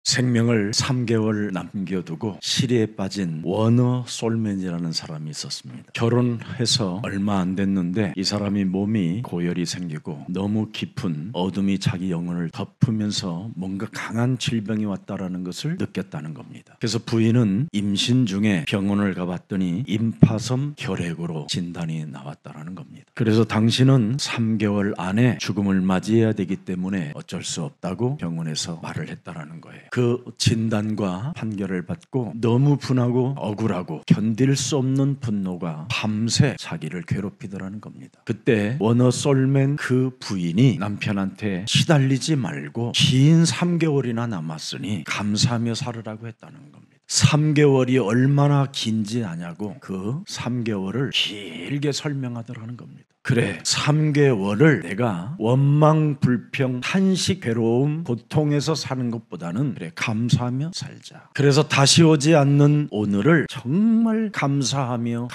생명을 3개월 남겨두고 시리에 빠진 워너 솔맨이라는 사람이 있었습니다. 결혼해서 얼마 안 됐는데 이 사람이 몸이 고열이 생기고 너무 깊은 어둠이 자기 영혼을 덮으면서 뭔가 강한 질병이 왔다라는 것을 느꼈다는 겁니다. 그래서 부인은 임신 중에 병원을 가봤더니 임파선 결핵으로 진단이 나왔다라는 겁니다. 그래서 당신은 3개월 안에 죽음을 맞이해야 되기 때문에 어쩔 수 없다고 병원에서 말을 했다라는 거예요. 그 진단과 판결을 받고 너무 분하고 억울하고 견딜 수 없는 분노가 밤새 자기를 괴롭히더라는 겁니다. 그때 워너 솔맨 그 부인이 남편한테 시달리지 말고 긴 3개월이나 남았으니 감사하며 살으라고 했다는 겁니다. 3개월이 얼마나 긴지 아냐고 그 3개월을 길게 설명하더라는 겁니다. 그래, 3개월을 내가 원망, 불평, 탄식, 괴로움, 고통에서 사는 것보다는 그래 감사하며 살자. 그래서 다시 오지 않는 오늘을 정말 감사하며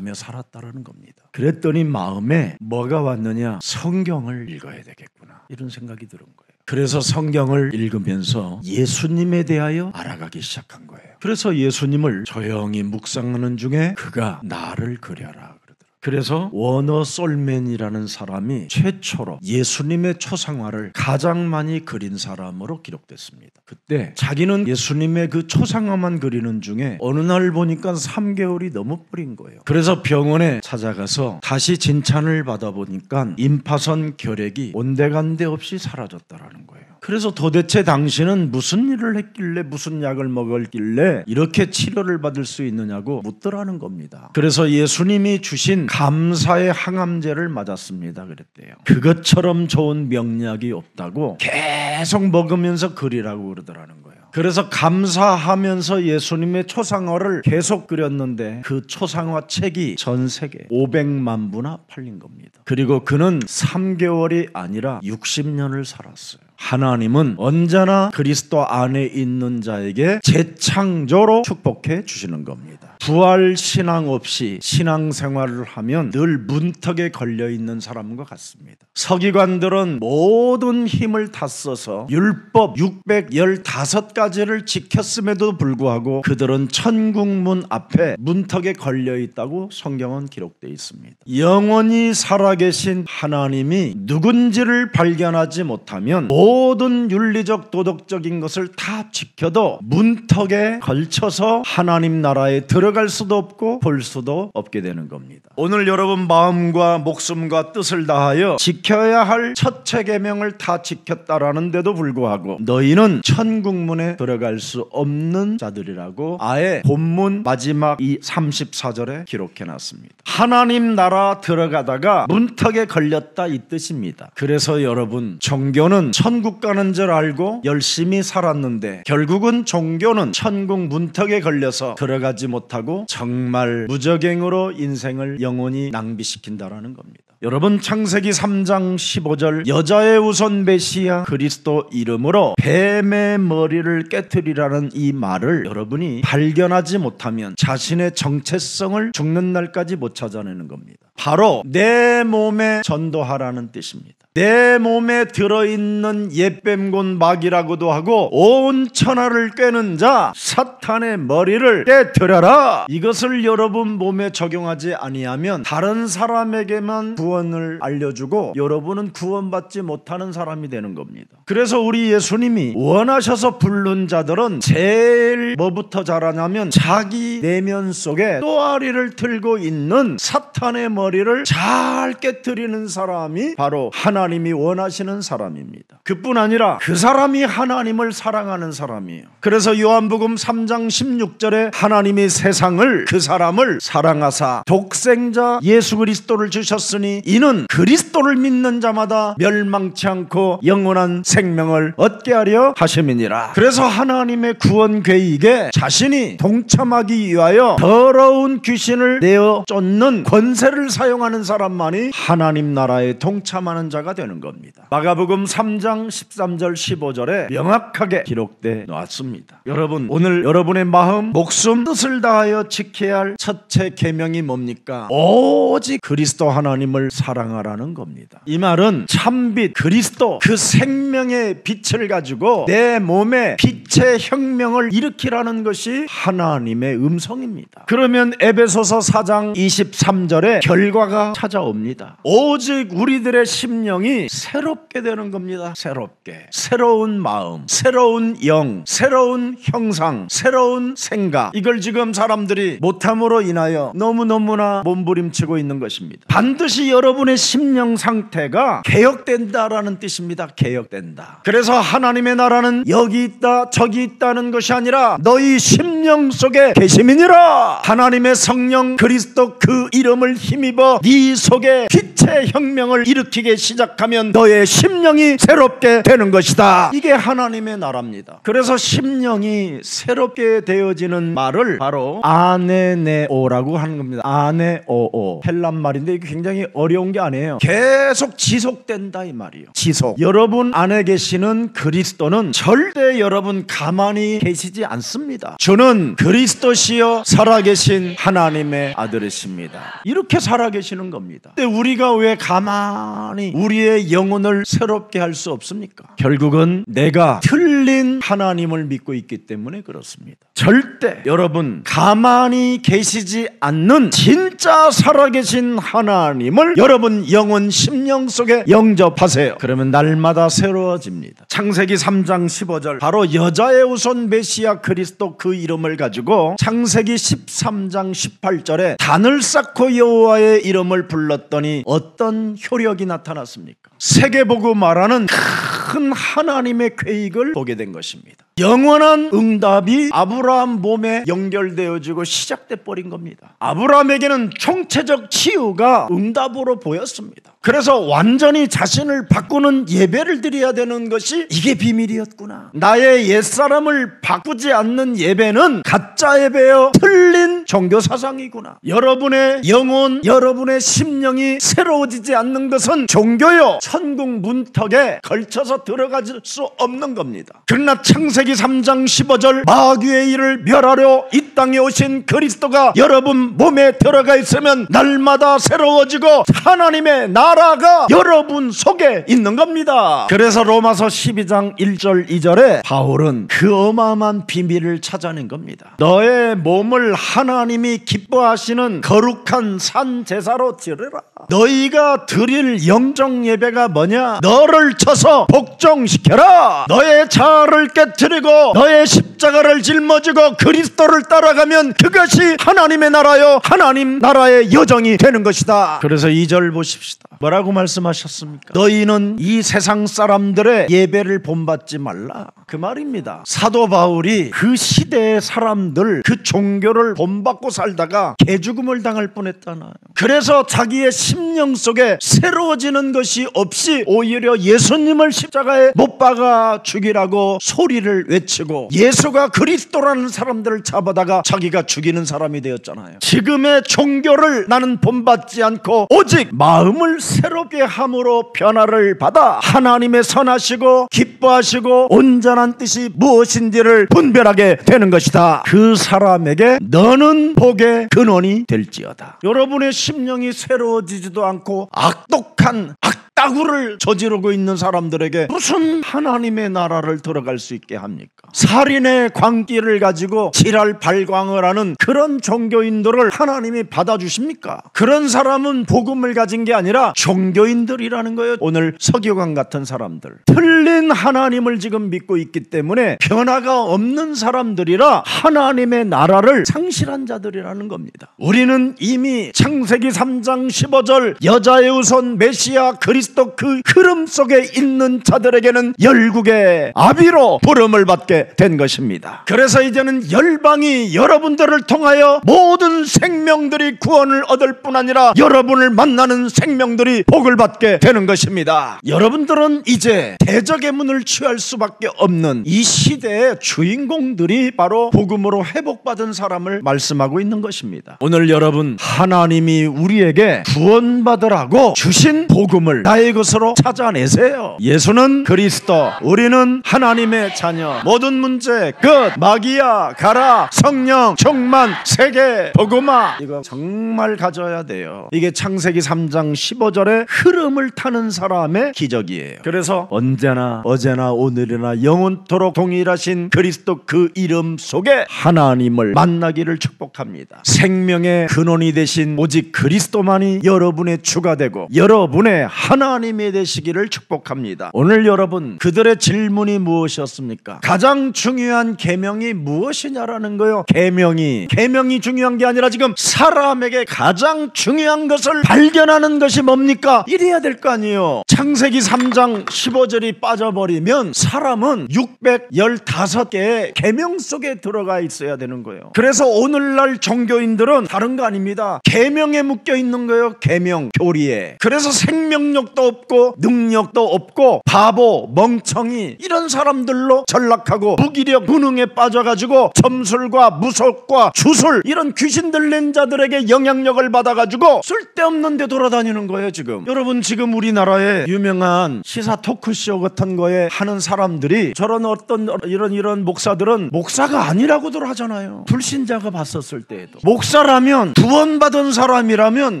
살았다라는 겁니다. 그랬더니 마음에 뭐가 왔느냐? 성경을 읽어야 되겠구나, 이런 생각이 들은 거예요. 그래서 성경을 읽으면서 예수님에 대하여 알아가기 시작한 거예요. 그래서 예수님을 조용히 묵상하는 중에 그가 나를 그려라. 그래서 워너 솔맨이라는 사람이 최초로 예수님의 초상화를 가장 많이 그린 사람으로 기록됐습니다. 그때 자기는 예수님의 그 초상화만 그리는 중에 어느 날 보니까 3개월이 너무 뿌린 거예요. 그래서 병원에 찾아가서 다시 진찰을 받아보니까 임파선 결핵이 온데간데 없이 사라졌다라는 거예요. 그래서 도대체 당신은 무슨 일을 했길래, 무슨 약을 먹었길래 이렇게 치료를 받을 수 있느냐고 묻더라는 겁니다. 그래서 예수님이 주신 감사의 항암제를 맞았습니다 그랬대요. 그것처럼 좋은 명약이 없다고 계속 먹으면서 그리라고 그러더라는 거예요. 그래서 감사하면서 예수님의 초상화를 계속 그렸는데 그 초상화 책이 전 세계 500만 부나 팔린 겁니다. 그리고 그는 3개월이 아니라 60년을 살았어요. 하나님은 언제나 그리스도 안에 있는 자에게 재창조로 축복해 주시는 겁니다. 부활 신앙 없이 신앙생활을 하면 늘 문턱에 걸려있는 사람과 같습니다. 서기관들은 모든 힘을 다 써서 율법 615가지를 지켰음에도 불구하고 그들은 천국문 앞에 문턱에 걸려있다고 성경은 기록되어 있습니다. 영원히 살아계신 하나님이 누군지를 발견하지 못하면 모든 윤리적 도덕적인 것을 다 지켜도 문턱에 걸쳐서 하나님 나라에 들어갈 수도 없고 볼 수도 없게 되는 겁니다. 오늘 여러분 마음과 목숨과 뜻을 다하여 지켜야 할 첫째 계명을 다 지켰다라는 데도 불구하고 너희는 천국문에 들어갈 수 없는 자들이라고 아예 본문 마지막 이 34절에 기록해놨습니다. 하나님 나라 들어가다가 문턱에 걸렸다 이 뜻입니다. 그래서 여러분 종교는 천국 가는 줄 알고 열심히 살았는데 결국은 종교는 천국 문턱에 걸려서 들어가지 못하고 정말 무적행으로 인생을 영원히 낭비시킨다라는 겁니다. 여러분 창세기 3장 15절 여자의 우선 메시아 그리스도 이름으로 뱀의 머리를 깨트리라는 이 말을 여러분이 발견하지 못하면 자신의 정체성을 죽는 날까지 못 찾아내는 겁니다. 바로 내 몸에 전도하라는 뜻입니다. 내 몸에 들어있는 옛뱀곤 마귀라고도 하고 온 천하를 꿰는 자 사탄의 머리를 깨트려라. 이것을 여러분 몸에 적용하지 아니하면 다른 사람에게만 구원을 알려주고 여러분은 구원받지 못하는 사람이 되는 겁니다. 그래서 우리 예수님이 원하셔서 부른 자들은 제일 뭐부터 잘하냐면 자기 내면 속에 또아리를 틀고 있는 사탄의 머리를 잘 깨트리는 사람이 바로 하나님이 원하시는 사람입니다. 그뿐 아니라 그 사람이 하나님을 사랑하는 사람이에요. 그래서 요한복음 3장 16절에 하나님이 세상을 그 사람을 사랑하사 독생자 예수 그리스도를 주셨으니 이는 그리스도를 믿는 자마다 멸망치 않고 영원한 생명을 얻게 하려 하심이니라. 그래서 하나님의 구원 계획에 자신이 동참하기 위하여 더러운 귀신을 내어 쫓는 권세를 사용하는 사람만이 하나님 나라에 동참하는 자가 자녀가 되는 겁니다. 마가복음 3장 13절 15절에 명확하게 기록되어 놓았습니다. 여러분, 오늘 여러분의 마음, 목숨, 뜻을 다하여 지켜야 할 첫째 계명이 뭡니까? 오직 그리스도 하나님을 사랑하라는 겁니다. 이 말은 참빛 그리스도, 그 생명의 빛을 가지고 내 몸에 빛의 혁명을 일으키라는 것이 하나님의 음성입니다. 그러면 에베소서 4장 23절에 결과가 찾아옵니다. 오직 우리들의 심령이 새롭게 되는 겁니다. 새롭게. 새로운 마음, 새로운 영, 새로운 형상, 새로운 생각. 이걸 지금 사람들이 못함으로 인하여 너무너무나 몸부림치고 있는 것입니다. 반드시 여러분의 심령 상태가 개혁된다라는 뜻입니다. 개혁된다. 그래서 하나님의 나라는 여기 있다 저기 있다는 것이 아니라 너희 심령 속에 계심이니라. 하나님의 성령 그리스도 그 이름을 힘입어 네 속에 빛의 혁명을 일으키게 시작하면 너의 심령이 새롭게 되는 것이다. 이게 하나님의 나라입니다. 그래서 심령이 새롭게 되어지는 말을 바로 아네네오라고 하는 겁니다. 아네오오, 헬란 말인데 이게 굉장히 어려운 게 아니에요. 계속 지속된다 이 말이에요. 지속. 여러분 안에 계시는 그리스도는 절대 여러분 가만히 계시지 않습니다. 주는 그리스도시여 살아계신 하나님의 아들이십니다. 이렇게 살아계시는 겁니다. 근데 우리가 왜 가만히 우리의 영혼을 새롭게 할 수 없습니까? 결국은 내가 틀린 하나님을 믿고 있기 때문에 그렇습니다. 절대 여러분 가만히 계시지 않는 진짜 살아계신 하나님을 여러분 영혼 심령 속에 영접하세요. 그러면 날마다 새로워집니다. 창세기 3장 15절 바로 여자의 후손 메시아 그리스도 그 이름을 가지고 창세기 13장 18절에 단을 쌓고 여호와의 이름을 불렀더니 어떤 효력이 나타났습니까? 세계보고 말하는 큰 하나님의 계획을 보게 된 것입니다. 영원한 응답이 아브라함 몸에 연결되어지고 시작돼 버린 겁니다. 아브라함에게는 총체적 치유가 응답으로 보였습니다. 그래서 완전히 자신을 바꾸는 예배를 드려야 되는 것이 이게 비밀이었구나. 나의 옛사람을 바꾸지 않는 예배는 가짜 예배여 틀린 종교 사상이구나. 여러분의 영혼, 여러분의 심령이 새로워지지 않는 것은 종교요 천국 문턱에 걸쳐서 들어갈 수 없는 겁니다. 그러나 창세기 3장 15절 마귀의 일을 멸하려 이 땅에 오신 그리스도가 여러분 몸에 들어가 있으면 날마다 새로워지고 하나님의 나라가 여러분 속에 있는 겁니다. 그래서 로마서 12장 1절 2절에 바울은 그 어마어마한 비밀을 찾아낸 겁니다. 너의 몸을 하나님이 기뻐하시는 거룩한 산 제사로 드리라. 너희가 드릴 영적 예배가 뭐냐? 너를 쳐서 복종시켜라. 너의 자아를 깨트리고 너의 십자가를 짊어지고 그리스도를 따라가면 그것이 하나님의 나라요 하나님 나라의 여정이 되는 것이다. 그래서 2절 보십시다. 뭐라고 말씀하셨습니까? 너희는 이 세상 사람들의 예배를 본받지 말라, 그 말입니다. 사도 바울이 그 시대의 사람들 그 종교를 본받고 살다가 개죽음을 당할 뻔했잖아요. 그래서 자기의 심령 속에 새로워지는 것이 없이 오히려 예수님을 십자가에 못 박아 죽이라고 소리를 외치고 예수가 그리스도라는 사람들을 잡아다가 자기가 죽이는 사람이 되었잖아요. 지금의 종교를 나는 본받지 않고 오직 마음을 새롭게 함으로 변화를 받아 하나님의 선하시고 기뻐하시고 온전한 뜻이 무엇인지를 분별하게 되는 것이다. 그 사람에게 너는 복의 근원이 될지어다. 여러분의 심령이 새로워지지도 않고 악독한 악다구를 저지르고 있는 사람들에게 무슨 하나님의 나라를 들어갈 수 있게 합니까? 살인의 광기를 가지고 지랄 발광을 하는 그런 종교인들을 하나님이 받아주십니까? 그런 사람은 복음을 가진 게 아니라 종교인들이라는 거예요. 오늘 서기관 같은 사람들 틀린 하나님을 지금 믿고 있기 때문에 변화가 없는 사람들이라 하나님의 나라를 상실한 자들이라는 겁니다. 우리는 이미 창세기 3장 15절 여자의 후손 메시아 그리스도 그 흐름 속에 있는 자들에게는 열국의 아비로 부름을 받게 된 것입니다. 그래서 이제는 열방이 여러분들을 통하여 모든 생명들이 구원을 얻을 뿐 아니라 여러분을 만나는 생명들이 복을 받게 되는 것입니다. 여러분들은 이제 대적의 문을 취할 수밖에 없는 이 시대의 주인공들이 바로 복음으로 회복받은 사람을 말씀하고 있는 것입니다. 오늘 여러분 하나님이 우리에게 구원받으라고 주신 복음을 나의 나의 것으로 찾아내세요. 예수는 그리스도, 우리는 하나님의 자녀. 모든 문제 끝. 마귀야 가라. 성령 충만, 세계 복음화. 이거 정말 가져야 돼요. 이게 창세기 3장 15절의 흐름을 타는 사람의 기적이에요. 그래서 언제나 어제나 오늘이나 영원토록 동일하신 그리스도 그 이름 속에 하나님을 만나기를 축복합니다. 생명의 근원이 되신 오직 그리스도만이 여러분의 주가 되고 여러분의 하나님이 되시기를 축복합니다. 오늘 여러분, 그들의 질문이 무엇이었습니까? 가장 중요한 계명이 무엇이냐라는 거예요. 계명이 중요한 게 아니라 지금 사람에게 가장 중요한 것을 발견하는 것이 뭡니까? 이래야 될 거 아니에요. 창세기 3장 15절이 빠져버리면 사람은 615개의 계명 속에 들어가 있어야 되는 거예요. 그래서 오늘날 종교인들은 다른 거 아닙니다. 계명에 묶여 있는 거예요. 계명, 교리에. 그래서 생명력도 없고 능력도 없고 바보, 멍청이 이런 사람들로 전락하고 무기력, 무능에 빠져가지고 점술과 무속과 주술 이런 귀신 들린 자들에게 영향력을 받아가지고 쓸데없는 데 돌아다니는 거예요. 지금 여러분, 지금 우리나라에 유명한 시사 토크쇼 같은 거에 하는 사람들이 저런 어떤 이런 목사들은 목사가 아니라고들 하잖아요. 불신자가 봤었을 때에도. 목사라면 구원받은 사람이라면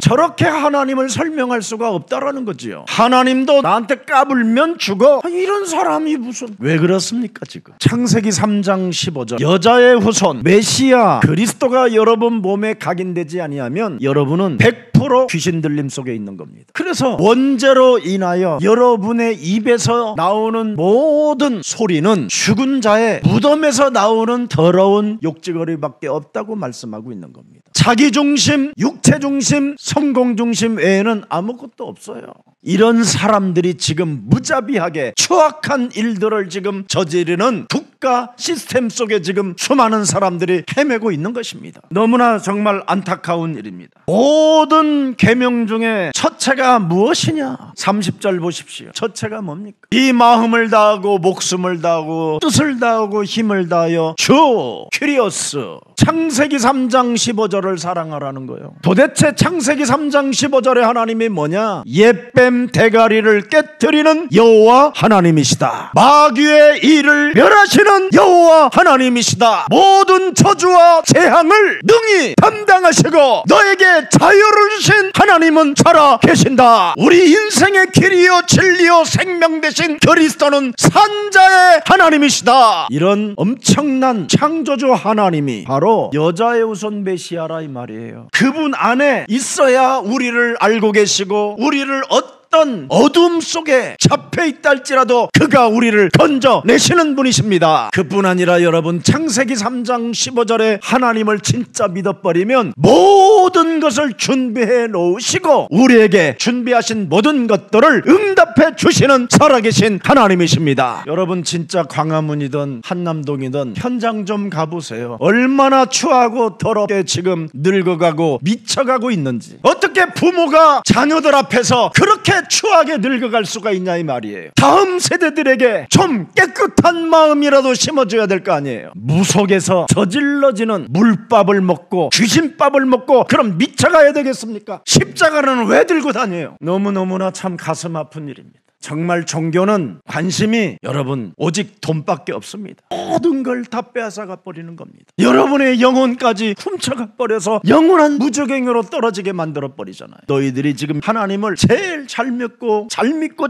저렇게 하나님을 설명할 수가 없다라는 거지요. 하나님도 나한테 까불면 죽어. 이런 사람이 무슨, 왜 그렇습니까? 지금 창세기 3장 15절 여자의 후손 메시아 그리스도가 여러분 몸에 각인되지 아니하면 여러분은 100% 귀신 들림 속에 있는 겁니다. 그래서 원죄로 인하여 여러분의 입에서 나오는 모든 소리는 죽은 자의 무덤에서 나오는 더러운 욕지거리밖에 없다고 말씀하고 있는 겁니다. 자기 중심, 육체 중심, 성공 중심 외에는 아무것도 없어요. 이런 사람들이 지금 무자비하게 추악한 일들을 지금 저지르는 국가 시스템 속에 지금 수많은 사람들이 헤매고 있는 것입니다. 너무나 정말 안타까운 일입니다. 모든 계명 중에 첫째가 무엇이냐? 30절 보십시오. 첫째가 뭡니까? 이 마음을 다하고 목숨을 다하고 뜻을 다하고 힘을 다하여 주 큐리오스, 창세기 3장 15절을 사랑하라는 거예요. 도대체 창세기 3장 15절에 하나님이 뭐냐? 옛뱀 대가리를 깨뜨리는 여호와 하나님이시다. 마귀의 일을 멸하시는 여호와 하나님이시다. 모든 저주와 재앙을 능히 담당하시고 너에게 자유를 주신 하나님은 살아 계신다. 우리 인생의 길이요 진리요 생명 되신 그리스도는 산자의 하나님이시다. 이런 엄청난 창조주 하나님이 바로 여자의 후손 메시아라 이 말이에요. 그분 안에 있어야 우리를 알고 계시고 우리를 어떤 어둠 속에 잡혀있다 할지라도 그가 우리를 건져내시는 분이십니다. 그뿐 아니라 여러분, 창세기 3장 15절에 하나님을 진짜 믿어버리면 모든 것을 준비해 놓으시고 우리에게 준비하신 모든 것들을 응답해 주시는 살아계신 하나님이십니다. 여러분, 진짜 광화문이든 한남동이든 현장 좀 가보세요. 얼마나 추하고 더럽게 지금 늙어가고 미쳐가고 있는지. 어떻게 부모가 자녀들 앞에서 그렇게 추하게 늙어갈 수가 있냐 이 말이에요. 다음 세대들에게 좀 깨끗한 마음이라도 심어줘야 될 거 아니에요. 무속에서 저질러지는 물밥을 먹고 귀신밥을 먹고 그럼 미쳐가야 되겠습니까? 십자가는 왜 들고 다녀요? 너무너무나 참 가슴 아픈 일입니다. 정말 종교는 관심이 여러분 오직 돈밖에 없습니다. 모든 걸 다 빼앗아가 버리는 겁니다. 여러분의 영혼까지 훔쳐가 버려서 영원한 무저갱으로 떨어지게 만들어 버리잖아요. 너희들이 지금 하나님을 제일 잘 믿고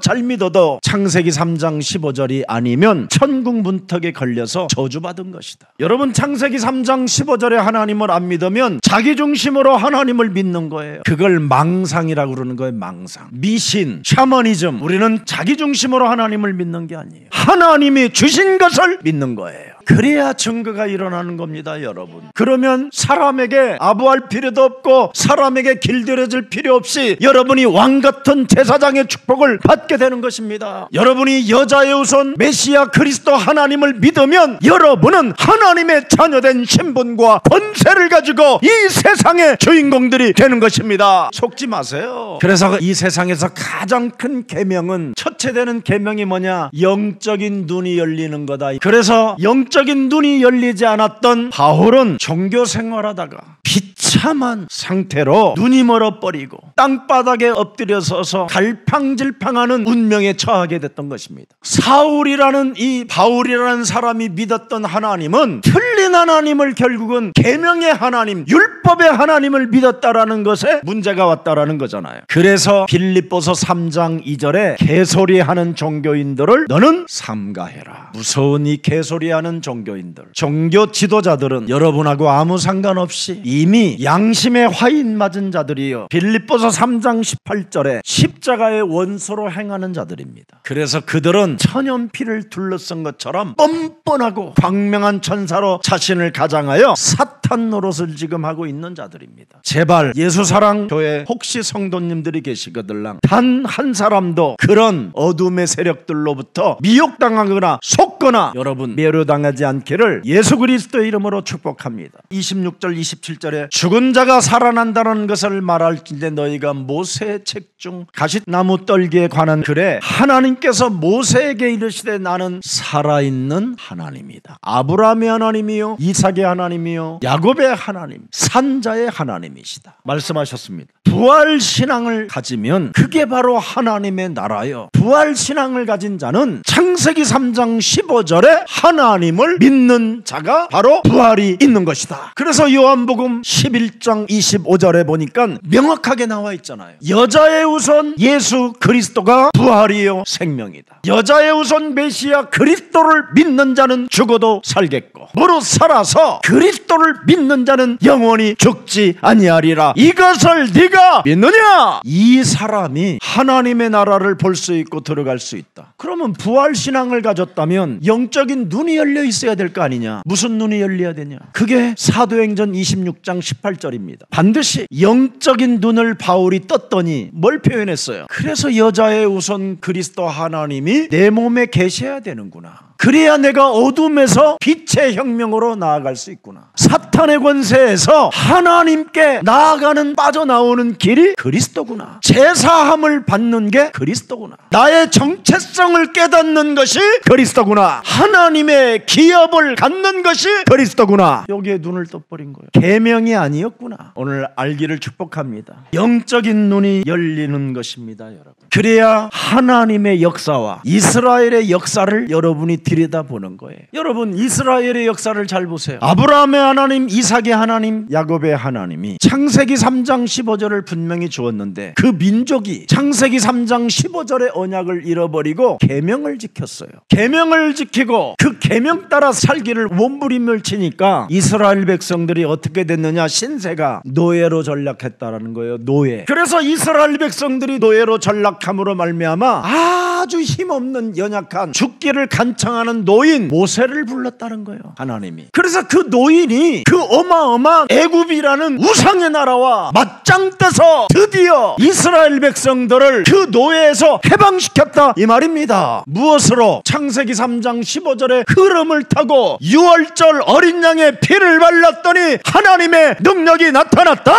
잘 믿어도 창세기 3장 15절이 아니면 천국 문턱에 걸려서 저주받은 것이다. 여러분, 창세기 3장 15절에 하나님을 안 믿으면 자기 중심으로 하나님을 믿는 거예요. 그걸 망상이라고 그러는 거예요. 망상, 미신, 샤머니즘. 우리는 자기 중심으로 하나님을 믿는 게 아니에요. 하나님이 주신 것을 믿는 거예요. 그래야 증거가 일어나는 겁니다, 여러분. 그러면 사람에게 아부할 필요도 없고 사람에게 길들여질 필요 없이 여러분이 왕같은 제사장의 축복을 받게 되는 것입니다. 여러분이 여자의 후손 메시아 그리스도 하나님을 믿으면 여러분은 하나님의 자녀된 신분과 권세를 가지고 이 세상의 주인공들이 되는 것입니다. 속지 마세요. 그래서 이 세상에서 가장 큰 계명은, 첫째 되는 계명이 뭐냐? 영적인 눈이 열리는 거다. 그래서 영적인 눈이 열리지 않았던 바울은 종교 생활하다가 빛이 비참한 상태로 눈이 멀어버리고 땅바닥에 엎드려 서서 갈팡질팡하는 운명에 처하게 됐던 것입니다. 사울이라는 이 바울이라는 사람이 믿었던 하나님은 틀린 하나님을 결국은 계명의 하나님, 율법의 하나님을 믿었다라는 것에 문제가 왔다라는 거잖아요. 그래서 빌립보서 3장 2절에 개소리하는 종교인들을 너는 삼가해라. 무서운 이 개소리하는 종교인들, 종교 지도자들은 여러분하고 아무 상관없이 이미 양심의 화인 맞은 자들이요, 빌립보서 3장 18절에 십자가의 원수로 행하는 자들입니다. 그래서 그들은 천연피를 둘러쓴 것처럼 뻔뻔하고 광명한 천사로 자신을 가장하여 사탄 노릇을 지금 하고 있는 자들입니다. 제발 예수사랑교회 혹시 성도님들이 계시거들랑 단 한 사람도 그런 어둠의 세력들로부터 미혹당하거나 속거나 여러분 매료당하지 않기를 예수 그리스도의 이름으로 축복합니다. 26절 27절에 죽은 자가 살아난다는 것을 말할진대 너희가 모세의 책 중 가시나무 떨기에 관한 글에 하나님께서 모세에게 이르시되 나는 살아있는 하나님이다. 아브라함의 하나님이요 이삭의 하나님이요 야곱의 하나님, 산자의 하나님이시다 말씀하셨습니다. 부활신앙을 가지면 그게 바로 하나님의 나라요, 부활신앙을 가진 자는 창세기 3장 15절에 하나님을 믿는 자가 바로 부활이 있는 것이다. 그래서 요한복음 11장 25절에 보니까 명확하게 나와 있잖아요. 여자의 우선 예수 그리스도가 부활이요 생명이다. 여자의 우선 메시아 그리스도를 믿는 자는 죽어도 살겠고 무릇 살아서 그리스도를 믿는 자는 영원히 죽지 아니하리라. 이것을 네가 믿느냐? 이 사람이 하나님의 나라를 볼 수 있고 들어갈 수 있다. 그러면 부활신앙을 가졌다면 영적인 눈이 열려 있어야 될 거 아니냐? 무슨 눈이 열려야 되냐? 그게 사도행전 26장 18절입니다. 반드시 영적인 눈을 바울이 떴더니 뭘 표현했어요? 그래서 여자의 우선 그리스도 하나님이 내 몸에 계셔야 되는구나. 그래야 내가 어둠에서 빛의 혁명으로 나아갈 수 있구나. 사탄의 권세에서 하나님께 나아가는 빠져나오는 길이 그리스도구나. 제사함을 받는 게 그리스도구나. 나의 정체성을 깨닫는 것이 그리스도구나. 하나님의 기업을 갖는 것이 그리스도구나. 여기에 눈을 떠버린 거예요. 계명이 아니었구나. 오늘 알기를 축복합니다. 영적인 눈이 열리는 것입니다, 여러분. 그래야 하나님의 역사와 이스라엘의 역사를 여러분이 들여다보는 거예요. 여러분 이스라엘의 역사를 잘 보세요. 아브라함의 하나님, 이삭의 하나님, 야곱의 하나님이 창세기 3장 15절을 분명히 주었는데 그 민족이 창세기 3장 15절의 언약을 잃어버리고 계명을 지켰어요. 계명을 지키고 그 계명 따라 살기를 몸부림을 치니까 이스라엘 백성들이 어떻게 됐느냐? 신세가 노예로 전락했다라는 거예요. 노예. 그래서 이스라엘 백성들이 노예로 전락함으로 말미암아 아주 힘없는 연약한 죽기를 간청하는 노인 모세를 불렀다는 거예요, 하나님이. 그래서 그 노인이 그 어마어마한 애굽이라는 우상의 나라와 맞짱 떠서 드디어 이스라엘 백성들을 그 노예에서 해방시켰다 이 말입니다. 무엇으로? 창세기 3장 15절의 흐름을 타고 6월절 어린 양의 피를 발랐더니 하나님의 능력이 나타났다.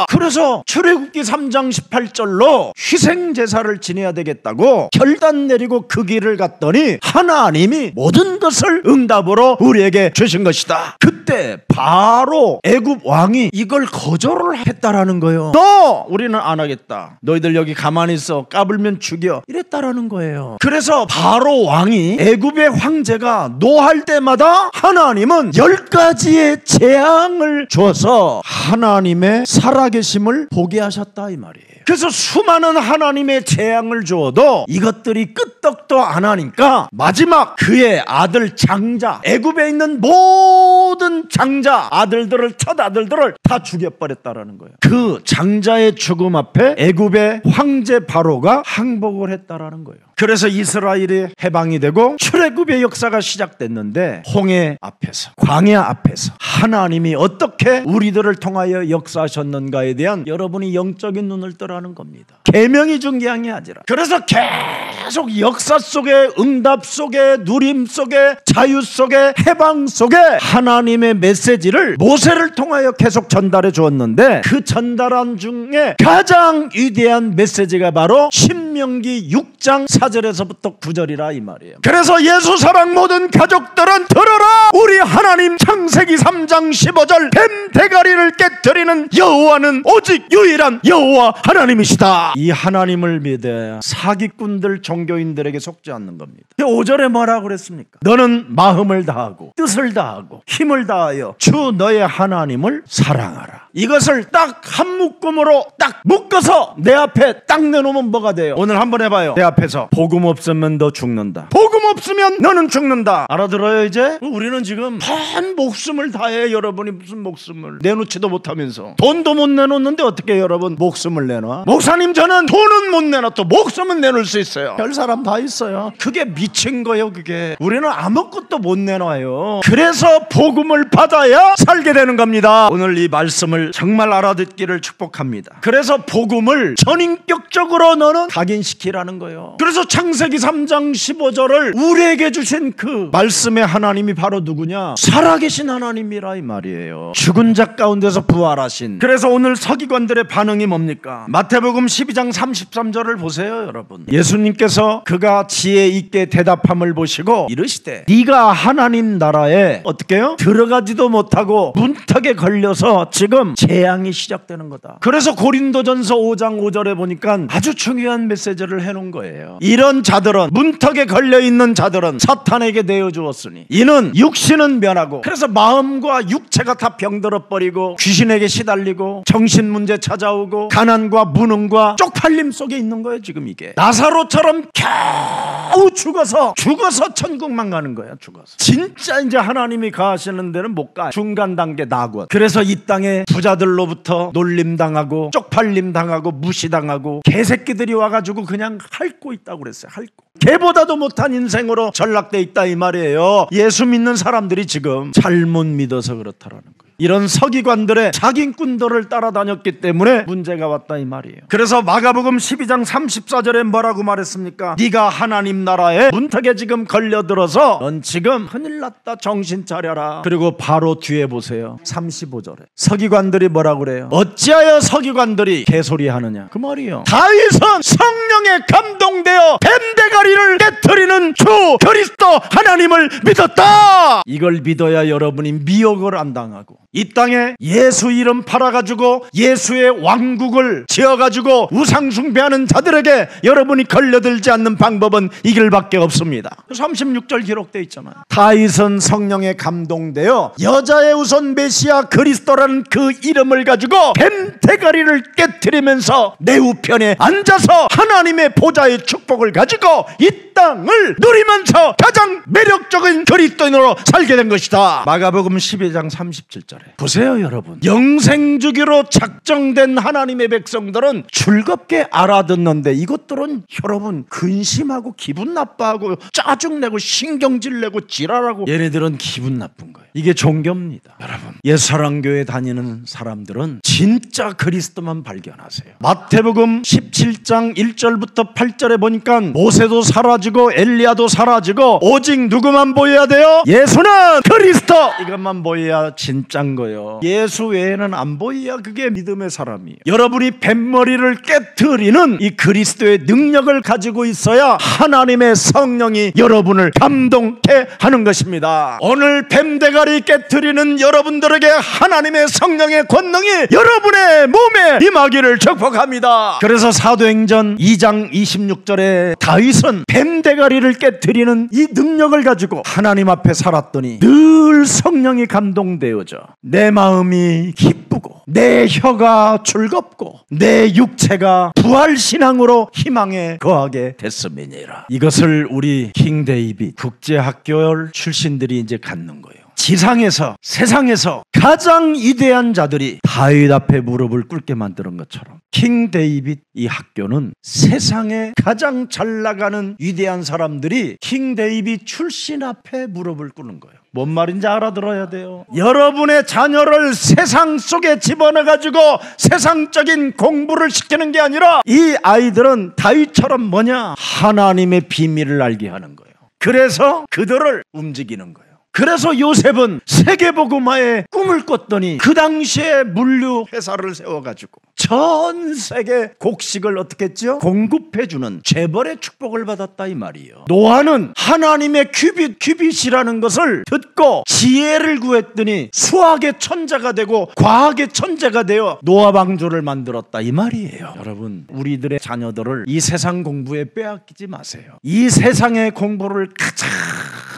그래서 출애굽기 3장 18절로 희생제사를 지내야 되겠다고 결단 내리고 그 길을 갔더니 하나님이 모든 것을 응답으로 우리에게 주신 것이다. 그때 바로 애굽 왕이 이걸 거절을 했다라는 거예요. 너 우리는 안 하겠다. 너희들 여기 가만히 있어. 까불면 죽여. 이랬다라는 거예요. 그래서 바로 왕이 애굽의 황제가 노할 때마다 하나님은 10가지의 재앙을 줘서 하나님의 살아계심을 보게 하셨다 이 말이에요. 그래서 수많은 하나님의 재앙을 주어도 이것들이 끄떡도 안 하니까 마지막 그의 아들 장자, 애굽에 있는 모든 장자 아들들을, 첫 아들들을 다 죽여버렸다라는 거예요. 그 장자의 죽음 앞에 애굽의 황제 바로가 항복을 했다라는 거예요. 그래서 이스라엘이 해방이 되고 출애굽의 역사가 시작됐는데 홍해 앞에서, 광야 앞에서 하나님이 어떻게 우리들을 통하여 역사하셨는가에 대한 여러분이 영적인 눈을 뜨라는 겁니다. 계명이 중요한 게 아니라. 그래서 계속 역사 속에, 응답 속에, 누림 속에, 자유 속에, 해방 속에 하나님의 메시지를 모세를 통하여 계속 전달해 주었는데 그 전달한 중에 가장 위대한 메시지가 바로 신명기 6장 4절에서부터 9절이라 이 말이에요. 그래서 예수 사랑 모든 가족들은 들어라. 우리 하나님 창세기 3장 3장 15절 뱀 대가리를 깨뜨리는 여호와는 오직 유일한 여호와 하나님이시다. 이 하나님을 믿어야 사기꾼들 종교인들에게 속지 않는 겁니다. 5절에 뭐라고 그랬습니까? 너는 마음을 다하고 뜻을 다하고 힘을 다하여 주 너의 하나님을 사랑하라. 이것을 딱 한 묶음으로 딱 묶어서 내 앞에 딱 내놓으면 뭐가 돼요? 오늘 한번 해봐요. 내 앞에서 복음 없으면 너 죽는다. 복음 없으면 너는 죽는다. 알아들어요 이제? 우리는 지금 한 목숨을 다해. 여러분이 무슨 목숨을 내놓지도 못하면서 돈도 못 내놓는데 어떻게 여러분 목숨을 내놔? 목사님 저는 돈은 못 내놔도 목숨은 내놓을 수 있어요. 별 사람 다 있어요. 그게 미친 거예요. 그게 우리는 아무것도 못 내놔요. 그래서 복음을 받아야 살게 되는 겁니다. 오늘 이 말씀을 정말 알아듣기를 축복합니다. 그래서 복음을 전인격적으로 너는 각인시키라는 거예요. 그래서 창세기 3장 15절을 우리에게 주신 그 말씀의 하나님이 바로 누구냐? 살아계신 하나님이라 이 말이에요. 죽은 자 가운데서 부활하신. 그래서 오늘 서기관들의 반응이 뭡니까? 마태복음 12장 33절을 보세요 여러분. 예수님께서 그가 지혜 있게 대답함을 보시고 이르시되 네가 하나님 나라에 어떻게 해요? 들어가지도 못하고 문턱에 걸려서 지금 재앙이 시작되는 거다. 그래서 고린도전서 5장 5절에 보니까 아주 중요한 메시지를 해놓은 거예요. 이런 자들은, 문턱에 걸려있는 자들은 사탄에게 내어주었으니 이는 육신은 면하고, 그래서 마음과 육체가 다 병들어버리고 귀신에게 시달리고 정신문제 찾아오고 가난과 무능과 쪽팔림 속에 있는 거예요. 지금 이게 나사로처럼 겨우 죽어서 천국만 가는 거야. 죽어서 진짜 이제 하나님이 가시는 데는 못 가. 중간 단계 낙원. 그래서 이 땅에 부자들로부터 놀림당하고 쪽팔림당하고 무시당하고 개새끼들이 와가지고 그냥 핥고 있다고 그랬어요. 핥고 개보다도 못한 인생으로 전락돼 있다 이 말이에요. 예수 믿는 사람들이 지금 잘못 믿어서 그렇다라는 거예요. 이런 서기관들의 사기꾼들을 따라다녔기 때문에 문제가 왔다 이 말이에요. 그래서 마가복음 12장 34절에 뭐라고 말했습니까? 네가 하나님 나라에 문턱에 지금 걸려들어서 넌 지금 큰일 났다. 정신 차려라. 그리고 바로 뒤에 보세요. 35절에 서기관들이 뭐라고 그래요? 어찌하여 서기관들이 개소리 하느냐 그 말이에요. 다윗은 성령에 감동되어 뱀대가리를 깨트리는 주 그리스도 하나님을 믿었다. 이걸 믿어야 여러분이 미혹을 안 당하고 이 땅에 예수 이름 팔아가지고 예수의 왕국을 지어가지고 우상숭배하는 자들에게 여러분이 걸려들지 않는 방법은 이 길밖에 없습니다. 36절 기록되어 있잖아요. 다윗은 성령에 감동되어 여자의 우선 메시아 그리스도라는 그 이름을 가지고 뱀 대가리를 깨트리면서 내 우편에 앉아서 하나님의 보좌의 축복을 가지고 이 땅을 누리면서 가장 매력적인 그리스도인으로 살게 된 것이다. 마가복음 12장 37절에 보세요 여러분. 영생주기로 작정된 하나님의 백성들은 즐겁게 알아듣는데 이것들은 여러분 근심하고 기분 나빠하고 짜증내고 신경질내고 지랄하고 얘네들은 기분 나쁜 거예요. 이게 종교입니다. 여러분 옛사랑교회 다니는 사람들은 진짜 그리스도만 발견하세요. 마태복음 17장 1절부터 8절에 보니까 모세도 사라지고 엘리야도 사라지고 오직 누구만 보여야 돼요? 예수는 그리스도. 이것만 보여야 진짜인 거예요. 예수 외에는 안 보여야 그게 믿음의 사람이에요. 여러분이 뱀머리를 깨트리는 이 그리스도의 능력을 가지고 있어야 하나님의 성령이 여러분을 감동케 하는 것입니다. 오늘 뱀대가리 깨트리는 여러분들에게 하나님의 성령의 권능이 여러분의 몸에 임하기를 축복합니다. 그래서 사도행전 2장 26절에 다윗은 뱀대가리를 깨트리는 이 능력을 가지고 하나님 앞에 살았더니 늘 성령이 감동되어져 내 마음이 기쁘고 내 혀가 즐겁고 내 육체가 부활신앙으로 희망에 거하게 됐음이니라. 이것을 우리 킹 데이빗 국제학교 출신들이 이제 갖는 거예요. 지상에서 세상에서 가장 위대한 자들이 다윗 앞에 무릎을 꿇게 만드는 것처럼 킹 데이빗 이 학교는 세상에 가장 잘 나가는 위대한 사람들이 킹 데이빗 출신 앞에 무릎을 꿇는 거예요. 뭔 말인지 알아들어야 돼요. 여러분의 자녀를 세상 속에 집어넣어가지고 세상적인 공부를 시키는 게 아니라 이 아이들은 다윗처럼 뭐냐? 하나님의 비밀을 알게 하는 거예요. 그래서 그들을 움직이는 거예요. 그래서 요셉은 세계복음화에 꿈을 꿨더니 그 당시에 물류 회사를 세워가지고 전 세계 곡식을 어떻게 했죠? 공급해주는 재벌의 축복을 받았다 이 말이에요. 노아는 하나님의 큐빗이라는 것을 듣고 지혜를 구했더니 수학의 천재가 되고 과학의 천재가 되어 노아 방주를 만들었다 이 말이에요. 여러분, 우리들의 자녀들을 이 세상 공부에 빼앗기지 마세요. 이 세상의 공부를 가장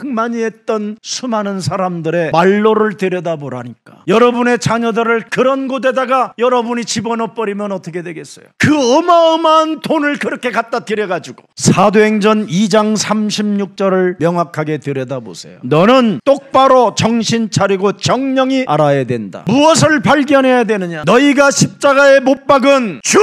많이 했던 수많은 사람들의 말로를 들여다보라니까. 여러분의 자녀들을 그런 곳에다가 여러분이 집어넣어버리면 어떻게 되겠어요? 그 어마어마한 돈을 그렇게 갖다 들여가지고 사도행전 2장 36절을 명확하게 들여다보세요. 너는 똑바로 정신 차리고 정령이 알아야 된다. 무엇을 발견해야 되느냐? 너희가 십자가에 못 박은 주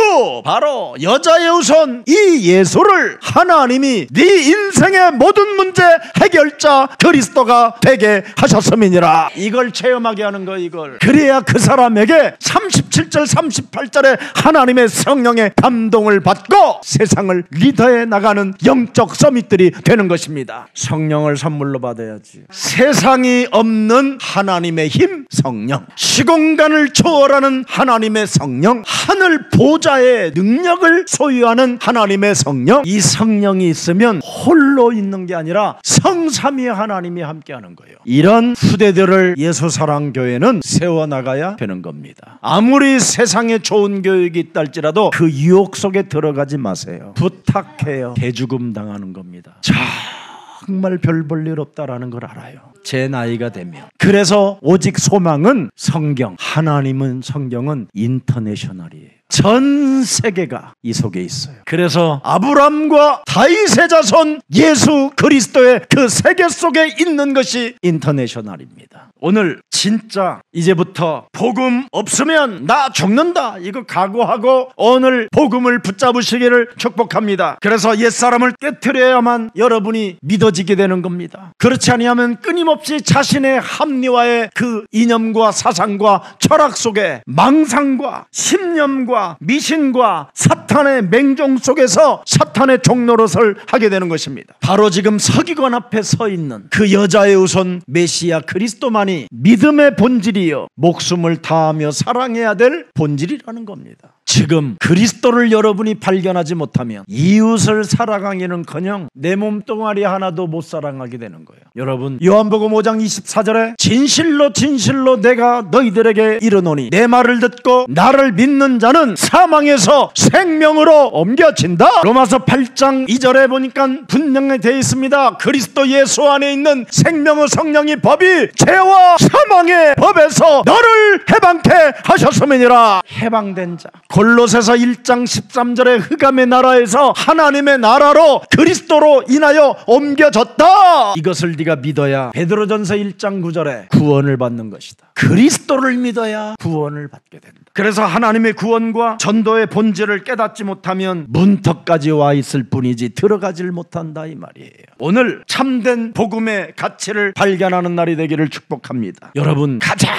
바로 여자의 후손 이 예수를 하나님이 네 인생의 모든 문제 해결자 그리스도가 되게 하셨음이니라. 이걸 체험하게 하는 거. 이걸 그래야 그 사람에게 37절 38절에 하나님의 성령의 감동을 받고 세상을 리더해 나가는 영적 서밋들이 되는 것입니다. 성령을 선물로 받아야지. 세상이 없는 하나님의 힘 성령, 시공간을 초월하는 하나님의 성령, 하늘 보좌의 능력을 소유하는 하나님의 성령. 이 성령이 있으면 홀로 있는 게 아니라 성삼위 하나님이 함께하는 거예요. 이런 후대들을 예수사랑교회는 세워나가야 되는 겁니다. 아무리 세상에 좋은 교육이 있다 할지라도 그 유혹 속에 들어가지 마세요. 부탁해요. 대죽음 당하는 겁니다. 정말 별 볼 일 없다라는 걸 알아요. 제 나이가 되면. 그래서 오직 소망은 성경. 하나님은 성경은 인터내셔널이에요. 전 세계가 이 속에 있어요. 그래서 아브람과 다윗의 자손 예수 그리스도의 그 세계 속에 있는 것이 인터내셔널입니다. 오늘 진짜 이제부터 복음 없으면 나 죽는다 이거 각오하고 오늘 복음을 붙잡으시기를 축복합니다. 그래서 옛사람을 깨트려야만 여러분이 믿어지게 되는 겁니다. 그렇지 아니하면 끊임없이 자신의 합리화의 그 이념과 사상과 철학 속에 망상과 신념과 미신과 사탄의 맹종 속에서 사탄의 종노릇을 하게 되는 것입니다. 바로 지금 서기관 앞에 서 있는 그 여자의 후손 메시아 그리스도만이 믿음의 본질이요 목숨을 다하며 사랑해야 될 본질이라는 겁니다. 지금 그리스도를 여러분이 발견하지 못하면 이웃을 사랑하기는커녕 내 몸뚱아리 하나도 못 사랑하게 되는 거예요. 여러분, 요한복음 5장 24절에 진실로 진실로 내가 너희들에게 이르노니 내 말을 듣고 나를 믿는 자는 사망에서 생명으로 옮겨진다. 로마서 8장 2절에 보니까 분명히 되어 있습니다. 그리스도 예수 안에 있는 생명의 성령이 법이 죄와 사망의 법에서 너를 해방케 하셨음이니라. 해방된 자. 골로새서 1장 13절에 흑암의 나라에서 하나님의 나라로 그리스도로 인하여 옮겨졌다. 이것을 네가 믿어야 베드로전서 1장 9절에 구원을 받는 것이다. 그리스도를 믿어야 구원을 받게 된다. 그래서 하나님의 구원과 전도의 본질을 깨닫지 못하면 문턱까지 와 있을 뿐이지 들어가질 못한다 이 말이에요. 오늘 참된 복음의 가치를 발견하는 날이 되기를 축복합니다. 여러분, 가장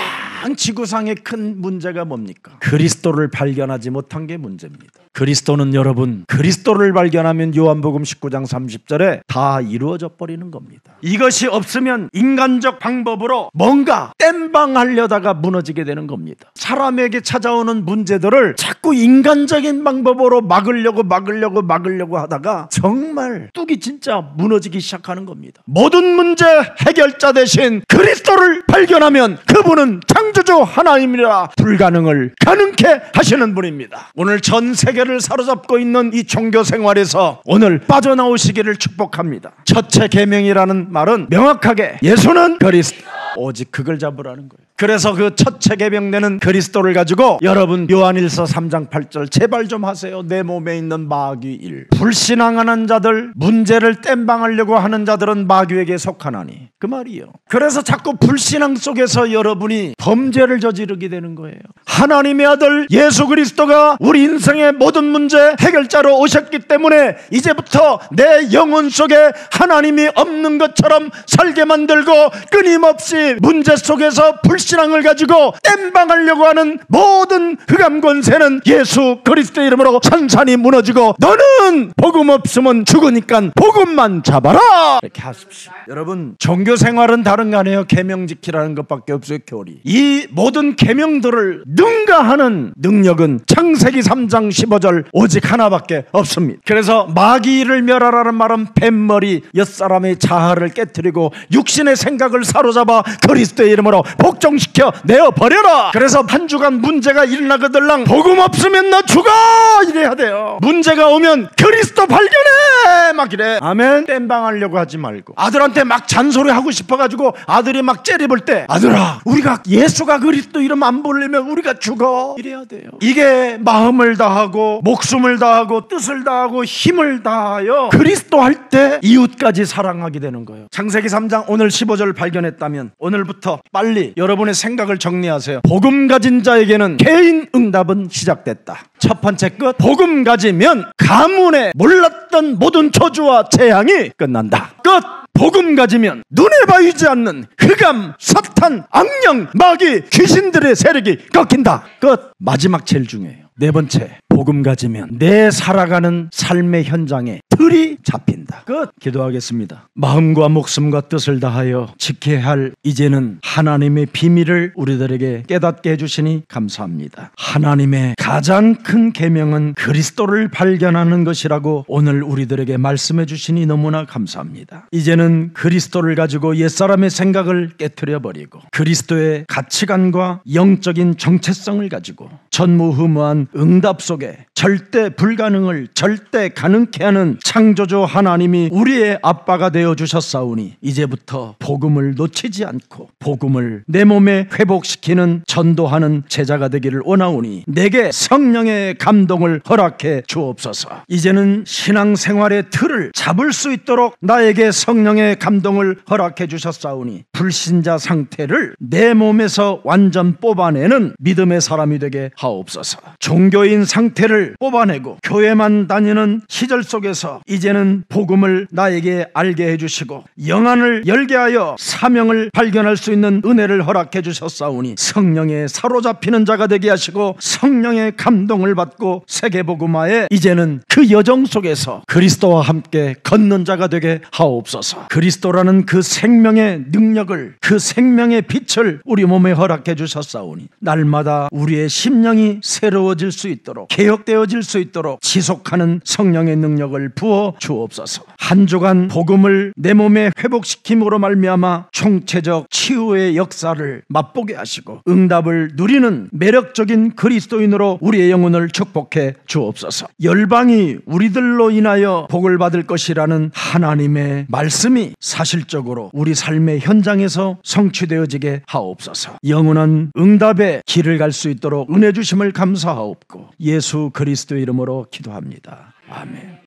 지구상의 큰 문제가 뭡니까? 그리스도를 발견하지 못한 게 문제입니다. 그리스도는 여러분, 그리스도를 발견하면 요한복음 19장 30절에 다 이루어져 버리는 겁니다. 이것이 없으면 인간적 방법으로 뭔가 땜방하려다가 무너지게 되는 겁니다. 사람에게 찾아오는 문제들을 자꾸 인간적인 방법으로 막으려고 하다가 정말 뚝이 진짜 무너지기 시작하는 겁니다. 모든 문제 해결자 대신 그리스도를 발견하면 그분은 창조주 하나님이라 불가능을 가능케 하시는 분입니다. 오늘 전 세계를 사로잡고 있는 이 종교 생활에서 오늘 빠져나오시기를 축복합니다. 첫째 계명이라는 말은 명확하게 예수는 그리스도, 오직 그걸 잡으라는 거예요. 그래서 그 첫째 계명되는 그리스도를 가지고 여러분 요한일서 3장 8절 제발 좀 하세요. 내 몸에 있는 마귀 일. 불신앙하는 자들, 문제를 땜방하려고 하는 자들은 마귀에게 속하나니 그 말이에요. 그래서 자꾸 불신앙 속에서 여러분이 범죄를 저지르게 되는 거예요. 하나님의 아들 예수 그리스도가 우리 인생의 모든 문제 해결자로 오셨기 때문에 이제부터 내 영혼 속에 하나님이 없는 것처럼 살게 만들고 끊임없이 문제 속에서 불신앙을 가지고 땜방하려고 하는 모든 흑암 권세는 예수 그리스도의 이름으로 산산이 무너지고 너는 복음 없으면 죽으니까 복음만 잡아라 이렇게 하십시오. 여러분, 종교 생활은 다른 거 아니에요. 계명 지키라는 것밖에 없어요. 교리. 이 모든 계명들을 늘 능가하는 능력은 창세기 3장 15절 오직 하나밖에 없습니다. 그래서 마귀를 멸하라는 말은 뱃머리 옛사람의 자아를 깨뜨리고 육신의 생각을 사로잡아 그리스도의 이름으로 복종시켜 내어버려라. 그래서 한 주간 문제가 일어나거들랑 복음 없으면 너 죽어 이래야 돼요. 문제가 오면 그리스도 발견해 막 이래. 아멘. 땜방하려고 하지 말고 아들한테 막 잔소리하고 싶어가지고 아들이 막 째려볼 때 아들아 우리가 예수가 그리스도 이름 안 부르면 우리가 죽어 이래야 돼요. 이게 마음을 다하고 목숨을 다하고 뜻을 다하고 힘을 다하여 그리스도 할 때 이웃까지 사랑하게 되는 거예요. 창세기 3장 오늘 15절을 발견했다면 오늘부터 빨리 여러분의 생각을 정리하세요. 복음 가진 자에게는 개인 응답은 시작됐다. 첫 번째 끝. 복음 가지면 가문에 몰랐던 모든 저주와 재앙이 끝난다. 끝. 복음 가지면 눈에 보이지 않는 흑암, 사탄, 악령, 마귀, 귀신들의 세력이 꺾인다. 끝. 마지막 제일 중요해요. 네 번째, 복음 가지면 내 살아가는 삶의 현장에 틀이 잡힌다. 끝. 기도하겠습니다. 마음과 목숨과 뜻을 다하여 지켜야 할 이제는 하나님의 비밀을 우리들에게 깨닫게 해주시니 감사합니다. 하나님의 가장 큰 계명은 그리스도를 발견하는 것이라고 오늘 우리들에게 말씀해 주시니 너무나 감사합니다. 이제는 그리스도를 가지고 옛사람의 생각을 깨트려버리고 그리스도의 가치관과 영적인 정체성을 가지고 전무후무한 응답 속에 절대 불가능을 절대 가능케 하는 창조주 하나님이 우리의 아빠가 되어주셨사오니 이제부터 복음을 놓치지 않고 복음을 내 몸에 회복시키는 전도하는 제자가 되기를 원하오니 내게 성령의 감동을 허락해 주옵소서. 이제는 신앙생활의 틀을 잡을 수 있도록 나에게 성령의 감동을 허락해 주셨사오니 불신자 상태를 내 몸에서 완전 뽑아내는 믿음의 사람이 되게 하옵소서. 종교인 상태를 뽑아내고 교회만 다니는 시절 속에서 이제는 복음을 나에게 알게 해주시고 영안을 열게 하여 사명을 발견할 수 있는 은혜를 허락해 주셨사오니 성령에 사로잡히는 자가 되게 하시고 성령의 감동을 받고 세계복음화에 이제는 그 여정 속에서 그리스도와 함께 걷는 자가 되게 하옵소서. 그리스도라는 그 생명의 능력을 그 생명의 빛을 우리 몸에 허락해 주셨사오니 날마다 우리의 심령이 새로워질 수 있도록 개혁되어질 수 있도록 지속하는 성령의 능력을 부어 주옵소서. 한 주간 복음을 내 몸에 회복시킴으로 말미암아 총체적 치유의 역사를 맛보게 하시고 응답을 누리는 매력적인 그리스도인으로 우리의 영혼을 축복해 주옵소서. 열방이 우리들로 인하여 복을 받을 것이라는 하나님의 말씀이 사실적으로 우리 삶의 현장에서 성취되어지게 하옵소서. 영원한 응답의 길을 갈 수 있도록 은혜 주심을 감사하옵고 예수 그리스도의 이름으로 기도합니다. 아멘.